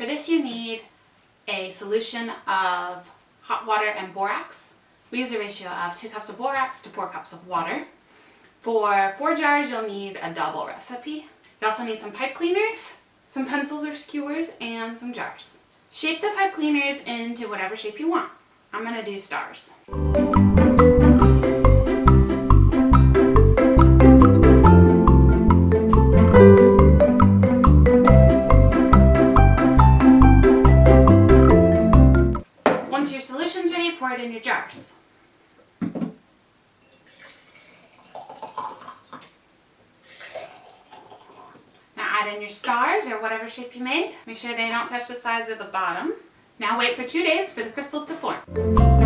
For this you need a solution of hot water and borax. We use a ratio of 2 cups of borax to 4 cups of water. For 4 jars you'll need a double recipe. You also need some pipe cleaners, some pencils or skewers, and some jars. Shape the pipe cleaners into whatever shape you want. I'm going to do stars. Once your solution's ready, pour it in your jars. Add in your stars or whatever shape you made. Make sure they don't touch the sides or the bottom. Now wait for 2 days for the crystals to form.